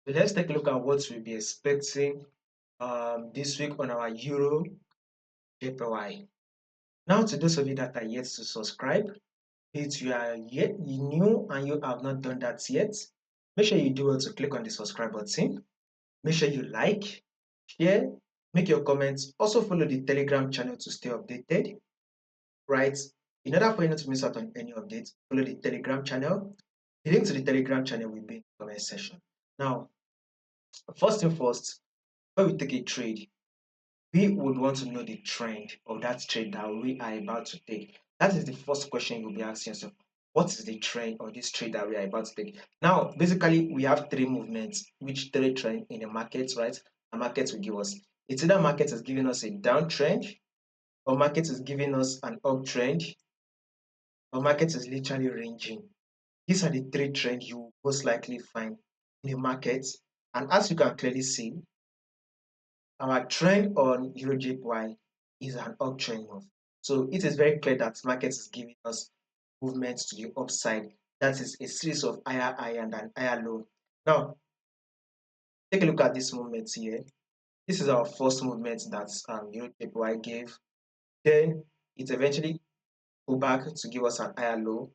So let's take a look at what we'll be expecting this week on our Euro JPY. Now, to those of you that are yet to subscribe, if you are yet new and you have not done that yet, make sure you do well to click on the subscribe button. Make sure you like, share, make your comments. Also follow the Telegram channel to stay updated. Right? In order for you not to miss out on any updates, follow the Telegram channel. The link to the Telegram channel will be in the comment section. Now, first thing first, when we take a trade, we would want to know the trend of that trade that we are about to take. That is the first question you'll be asking yourself. What is the trend of this trade that we are about to take? Now, basically, we have three movements, which three trend in the market, right? The market will give us. It's either market is giving us a downtrend, or market is giving us an uptrend, or market is literally ranging. These are the three trends you will most likely find in the market. And as you can clearly see, our trend on EURJPY is an uptrend move. So it is very clear that market is giving us movements to the upside. That is a series of higher high and an higher low. Now, take a look at this movement here. This is our first movement that EURJPY gave. Then it eventually go back to give us an higher low.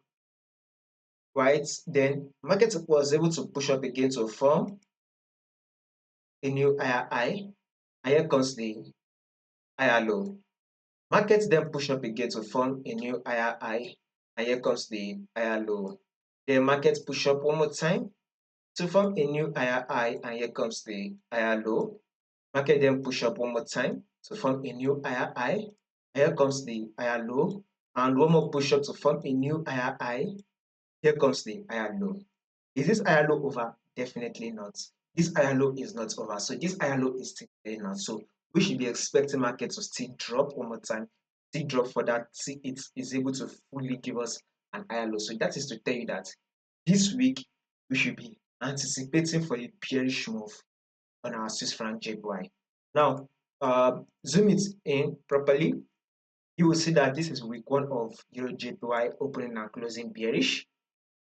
Right? Then market was able to push up again to form a new higher high. And here comes the higher low. Market then push up again to form a new higher high, and here comes the higher low. The market push up one more time to form a new higher high, and here comes the higher low. Market then push up one more time to form a new higher high, and here comes the higher low, and one more push up to form a new higher high. Here comes the higher low. Is this higher low over? Definitely not. This higher low is not over. So this higher low is still there now. So we should be expecting market to still drop one more time, still drop for that. See, it is able to fully give us an higher low. So that is to tell you that this week we should be anticipating for a bearish move on our Swiss franc JPY. Now, zoom it in properly. You will see that this is week 1 of EURJPY opening and closing bearish.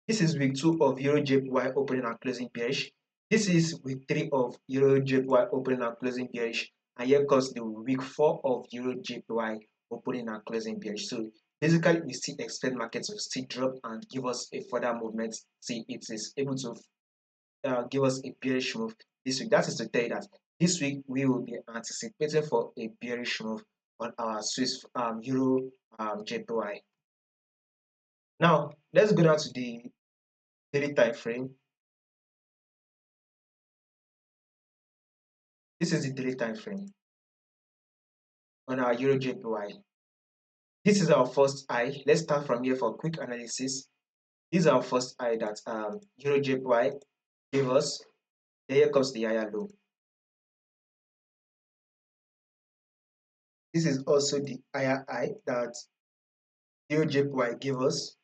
This is week 2 of EURJPY opening and closing bearish. This is week 3 of EURJPY opening and closing bearish. And here comes the week 4 of EURJPY opening and closing bearish. So basically, we still expect markets to still drop and give us a further movement. See, it is able to give us a bearish move this week. That is to tell you that this week we will be anticipating for a bearish move on our Swiss Euro JPY. Now, let's go down to the daily time frame. This is the daily time frame on our EURJPY. This is our first high. Let's start from here for quick analysis. This is our first high that EURJPY gave us. Here comes the higher low. This is also the higher high that EURJPY gave us.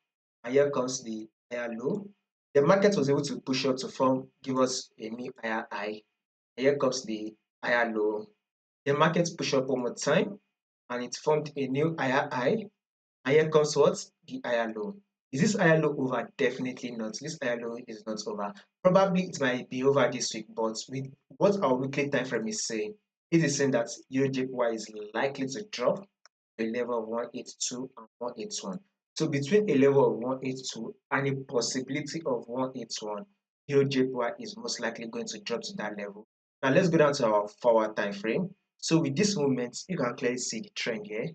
And here comes the higher low. The market was able to push up to form, give us a new higher high. And here comes the higher low. The market push up one more time and it formed a new higher high. And here comes what? The higher low. Is this higher low over? Definitely not. This higher low is not over. Probably it might be over this week, but with what our weekly time frame is saying, it is saying that EURJPY is likely to drop to a level of 182 and 181. So between a level of 182 and a possibility of 181, EURJPY is most likely going to drop to that level. Now let's go down to our forward time frame. So with this movement, you can clearly see the trend here.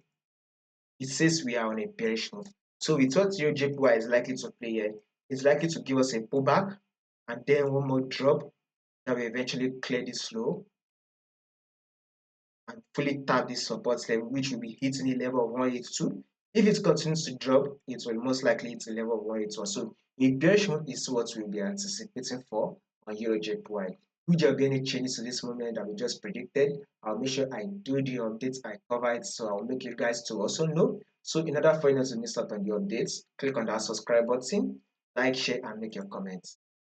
It says we are on a bearish move. So we thought EURJPY is likely to play here. It's likely to give us a pullback and then one more drop that will eventually clear this low and fully tap this support level, which will be hitting the level of 182. If it continues to drop, it will most likely hit the level of 181. So a bearish move is what we'll be anticipating for on EURJPY. If there will be any changes to this movement that we just predicted, I'll make sure I do the updates, I cover it, so I'll make you guys to also know. So in order for you not to miss out on the updates, click on that subscribe button, like, share, and make your comments.